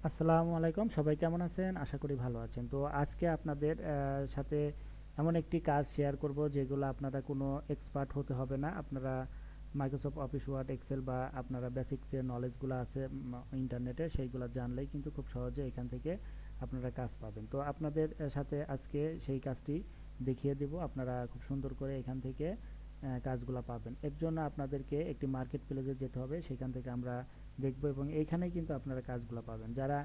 আসসালামু আলাইকুম, সবাই কেমন আছেন? আশা করি ভালো আছেন। তো আজকে আপনাদের সাথে এমন একটি কাজ শেয়ার করব যেগুলো আপনারা কোনো এক্সপার্ট হতে হবে না। আপনারা মাইক্রোসফট অফিস ওয়ার্ড এক্সেল বা আপনারা বেসিক যে নলেজগুলো আছে ইন্টারনেটে সেইগুলো জানলেই কিন্তু খুব সহজে এখান থেকে আপনারা কাজ পাবেন। তো আপনাদের সাথে আজকে সেই কাজটি দেখিয়ে দেব। আপনারা খুব সুন্দর করে এখান থেকে কাজগুলা পাবেন। এর জন্য আপনাদেরকে একটি মার্কেট প্লেসে যেতে হবে। সেখান থেকে আমরা দেখব এবং এইখানেই কিন্তু আপনারা কাজগুলো পাবেন। যারা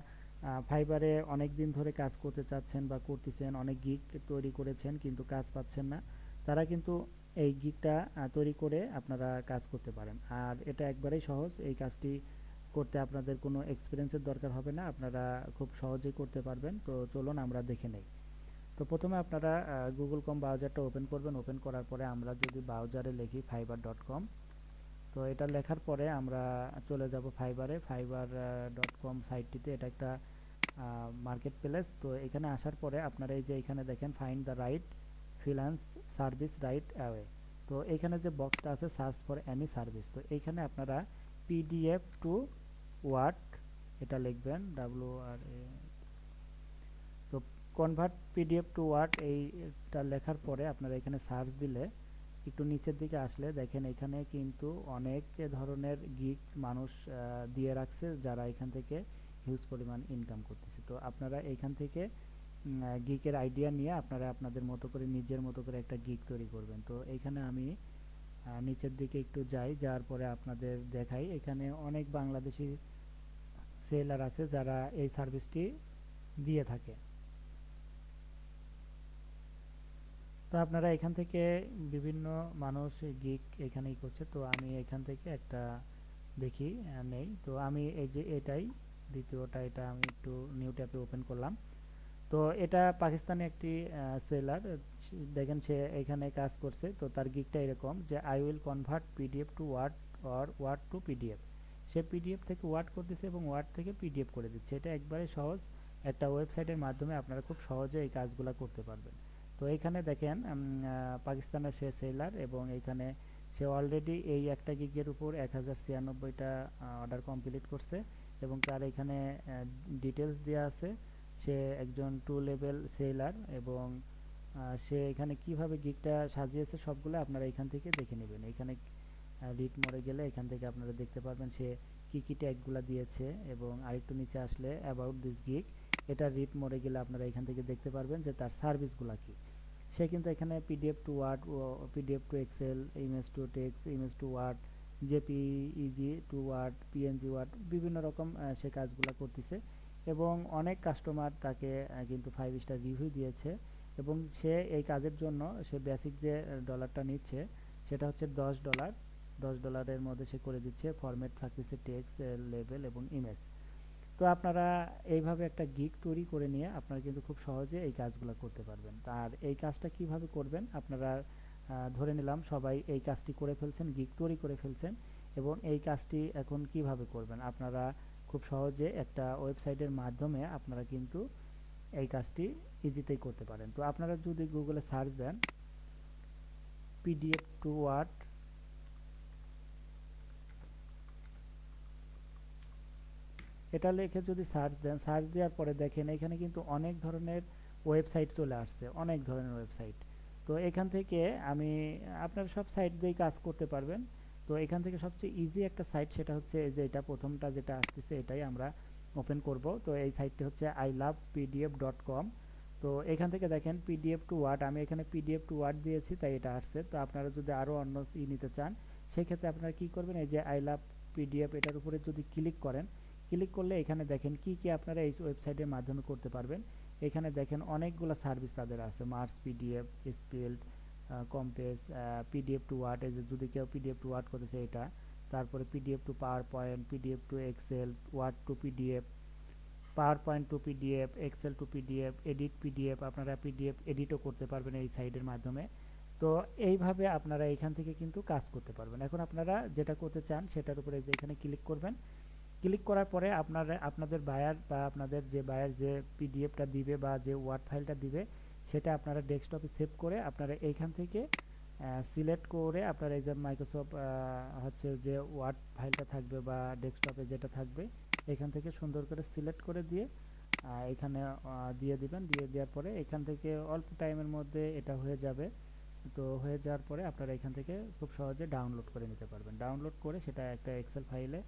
ফাইবারে অনেক দিন ধরে কাজ করতে চাচ্ছেন বা করতেছেন, অনেক গিগ তৈরি করেছেন কিন্তু কাজ পাচ্ছেন না, তারা কিন্তু এই গিগটা তৈরি করে আপনারা কাজ করতে পারেন। আর এটা একবারেই সহজ। এই কাজটি করতে আপনাদের কোনো এক্সপিরিয়েন্সের দরকার হবে না, আপনারা খুব সহজেই করতে পারবেন। তো চলুন আমরা দেখে নেই। তো প্রথমে আপনারা গুগল ক্রোম ব্রাউজারটা ওপেন করবেন। ওপেন করার পরে আমরা যদি ব্রাউজারে লিখি fiverr.com, তো এটা লেখার পরে আমরা চলে যাব ফাইবারে। fiverr.com সাইটটিতে, এটা একটা মার্কেট প্লেস। তো এখানে আসার পরে আপনারা এই যে এখানে দেখেন find the right freelance service right away. তো এখানে যে বক্সটা আছে সার্চ ফর এনি সার্ভিস, তো এইখানে আপনারা পিডিএফ টু ওয়ার্ড এটা লিখবেন, WRA। তো কনভার্ট পিডিএফ টু ওয়ার্ড এইটা লেখার পরে আপনারা এখানে সার্চ দিলে একটু নিচের দিকে আসলে দেখেন এখানে কিন্তু অনেক ধরনের গিগ মানুষ দিয়ে রাখছে, যারা এখান থেকে হিউজ পরিমাণ ইনকাম করতেছে। তো আপনারা এখান থেকে গিগের আইডিয়া নিয়ে আপনারা আপনাদের মতো করে নিজের মতো করে একটা গিগ তৈরি করবেন। তো এইখানে আমি নিচের দিকে একটু যাই, যাওয়ার পরে আপনাদের দেখাই এখানে অনেক বাংলাদেশি সেলার আছে যারা এই সার্ভিসটি দিয়ে থাকে। তো আপনারা এখান থেকে বিভিন্ন মানুষ গিগ এখানেই করছে। তো আমি এখান থেকে একটা দেখি নেই। তো আমি এই যে এটাই দ্বিতীয়টা, এটা আমি একটু নিউ ট্যাবে ওপেন করলাম। তো এটা পাকিস্তানি একটি সেলার, দেখেন সে এখানে কাজ করছে। তো তার গিগটা এরকম যে I will convert PDF to Word or Word to PDF. সে পিডিএফ থেকে ওয়ার্ড করতেছে এবং ওয়ার্ড থেকে পিডিএফ করে দিচ্ছে। এটা একবারে সহজ। একটা ওয়েবসাইটের মাধ্যমে আপনারা খুব সহজে এই কাজগুলো করতে পারবেন। তো এইখানে দেখেন পাকিস্তানের সে সেলার এবং এইখানে সে অলরেডি এই একটা গিগের উপর 1096টা অর্ডার কমপ্লিট করছে এবং তার এখানে ডিটেলস দেওয়া আছে। সে একজন টু লেভেল সেলার এবং সে এখানে কিভাবে গিগটা সাজিয়েছে সবগুলো আপনারা এখান থেকে দেখে নেবেন। এখানে রিড মোডে গেলে এখান থেকে আপনারা দেখতে পারবেন সে কি কি ট্যাগগুলো দিয়েছে এবং আরেকটু নিচে আসলে অ্যাবাউট দিস গিগ, এটা রিড মোডে গেলে আপনারা এখান থেকে দেখতে পারবেন যে তার সার্ভিসগুলো কি। সে কিন্তু এখানে PDF to Word, PDF to Excel, image to text, image to Word, JPEG to Word, PNG Word, বিভিন্ন রকম সে কাজগুলো করতেছে এবং অনেক কাস্টমার তাকে কিন্তু 5 স্টার রিভিউ দিয়েছে এবং সে এই কাজের জন্য সে বেসিক যে ডলারটা নিচ্ছে সেটা হচ্ছে $10। $10-এর মধ্যে সে করে দিচ্ছে। ফরম্যাট থাকতেছে টেক্সট, লেবেল এবং ইমেজ। তো আপনারা এইভাবে একটা গিগ তৈরি করে নিয়ে আপনারা কিন্তু খুব সহজে এই কাজগুলো করতে পারবেন। আর এই কাজটা কিভাবে করবেন আপনারা ধরে নিলাম সবাই এই কাজটি করে ফেলছেন, গিগ তৈরি করে ফেলছেন এবং এই কাজটি এখন কিভাবে করবেন আপনারা খুব সহজে একটা ওয়েবসাইটের মাধ্যমে আপনারা কিন্তু এই কাজটি ইজিতেই করতে পারেন। তো আপনারা যদি গুগলে সার্চ দেন পিডিএফ টু ওয়ার্ড, এটা লিখে যদি সার্চ দেন, সার্চ দেওয়ার পরে দেখেন এখানে কিন্তু অনেক ধরনের ওয়েবসাইট চলে আসছে, অনেক ধরনের ওয়েবসাইট। তো এখান থেকে আমি আপনারা সব সাইট দিয়েই কাজ করতে পারবেন। তো এখান থেকে সবচেয়ে ইজি একটা সাইট সেটা হচ্ছে এই যে এটা প্রথমটা যেটা আসতেছে এটাই আমরা ওপেন করব। তো এই সাইটটি হচ্ছে ilovepdf.com। তো এখান থেকে দেখেন পিডিএফ টু ওয়ার্ড, আমি এখানে পিডিএফ টু ওয়ার্ড দিয়েছি তাই এটা আসছে। তো আপনারা যদি আরও অন্য নিতে চান সেক্ষেত্রে আপনারা কি করবেন, এই যে আই লাভ পিডিএফ এটার উপরে যদি ক্লিক করেন, ক্লিক করলে এখানে দেখেন কি কি আপনারা এই ওয়েবসাইটের মাধ্যমে করতে পারবেন। এখানে দেখেন অনেকগুলো সার্ভিস তাদের আছে, merge PDF, split, compress, PDF to Word, এই যে যদি কেউ পিডিএফ টু ওয়ার্ড করেছে এটা, তারপরে PDF to PowerPoint, PDF to Excel, Word to PDF, PowerPoint to PDF, Excel to PDF, edit PDF, আপনারা পিডিএফ এডিটও করতে পারবেন এই সাইটের মাধ্যমে। তো এইভাবে আপনারা এখান থেকে কিন্তু কাজ করতে পারবেন। এখন আপনারা যেটা করতে চান সেটার উপরে যে এখানে ক্লিক করবেন। ক্লিক করার পরে আপনারা আপনাদের বায়ার বা আপনাদের যে বায়ার যে পিডিএফটা দিবে বা যে ওয়ার্ড ফাইলটা দিবে সেটা আপনারা ডেস্কটপে সেভ করে আপনারা এইখান থেকে সিলেক্ট করে আপনারা এই যে মাইক্রোসফট হচ্ছে যে ওয়ার্ড ফাইলটা থাকবে বা ডেস্কটপে যেটা থাকবে এখান থেকে সুন্দর করে সিলেক্ট করে দিয়ে এখানে দিয়ে দিবেন। দিয়ে দেওয়ার পরে এখান থেকে অল্প টাইমের মধ্যে এটা হয়ে যাবে। তো হয়ে যাওয়ার পরে আপনারা এখান থেকে খুব সহজে ডাউনলোড করে নিতে পারবেন। ডাউনলোড করে সেটা একটা এক্সেল ফাইলে,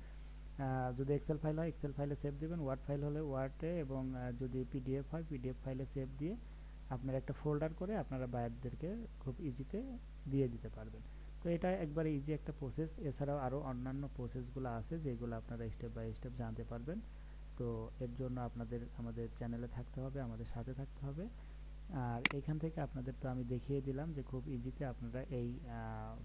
যদি এক্সেল ফাইল হয় এক্সেল ফাইলে সেভ দিবেন, ওয়ার্ড ফাইল হলে ওয়ার্ডে, এবং যদি পিডিএফ হয় পিডিএফ ফাইলে সেভ দিয়ে আপনারা একটা ফোল্ডার করে আপনারা বায়ারদেরকে খুব ইজিতে দিয়ে দিতে পারবেন। তো এটা একবারে ইজি একটা প্রসেস। এছাড়াও আরও অন্যান্য প্রসেসগুলো আছে যেগুলো আপনারা স্টেপ বাই স্টেপ জানতে পারবেন। তো এর জন্য আপনাদের আমাদের চ্যানেলে থাকতে হবে, আমাদের সাথে থাকতে হবে। আর এখান থেকে আপনাদের তো আমি দেখিয়ে দিলাম যে খুব ইজিতে আপনারা এই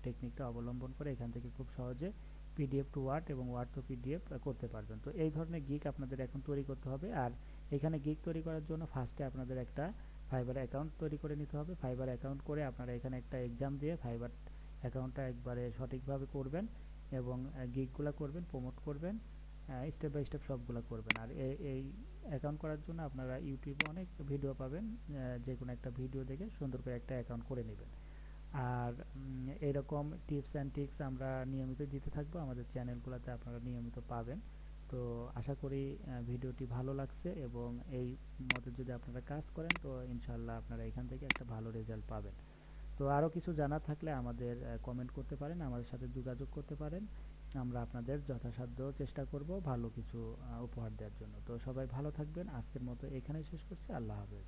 টেকনিকটা অবলম্বন করে এখান থেকে খুব সহজে পিডিএফ টু ওয়ার্ড এবং ওয়ার্ড টু পিডিএফ করতে পারবেন। তো এই ধরনের গিগ আপনাদের এখন তৈরি করতে হবে। আর এখানে গিগ তৈরি করার জন্য ফার্স্টে আপনাদের একটা ফাইবার অ্যাকাউন্ট তৈরি করে নিতে হবে। ফাইবার অ্যাকাউন্ট করে আপনারা এখানে একটা এক্সাম দিয়ে ফাইবার অ্যাকাউন্টটা একবারে সঠিকভাবে করবেন এবং গিগগুলো করবেন, প্রমোট করবেন, স্টেপ বাই স্টেপ সবগুলো করবেন। আর এই অ্যাকাউন্ট করার জন্য আপনারা ইউটিউবে অনেক ভিডিও পাবেন, যে কোনো একটা ভিডিও দেখে সুন্দর করে একটা অ্যাকাউন্ট করে নেবেন। আর এরকম টিপস অ্যান্ড ট্রিক্স আমরা নিয়মিত দিতে থাকবো আমাদের চ্যানেলগুলোতে, আপনারা নিয়মিত পাবেন। তো আশা করি ভিডিওটি ভালো লাগছে, এবং এই মতে যদি আপনারা কাজ করেন তো ইনশাল্লাহ আপনারা এখান থেকে একটা ভালো রেজাল্ট পাবেন। তো আরও কিছু জানার থাকলে আমাদের কমেন্ট করতে পারেন, আমাদের সাথে যোগাযোগ করতে পারেন। আমরা আপনাদের যথাসাধ্য চেষ্টা করব ভালো কিছু উপহার দেওয়ার জন্য। তো সবাই ভালো থাকবেন। আজকের মতো এখানেই শেষ করছি। আল্লাহ হাফেজ।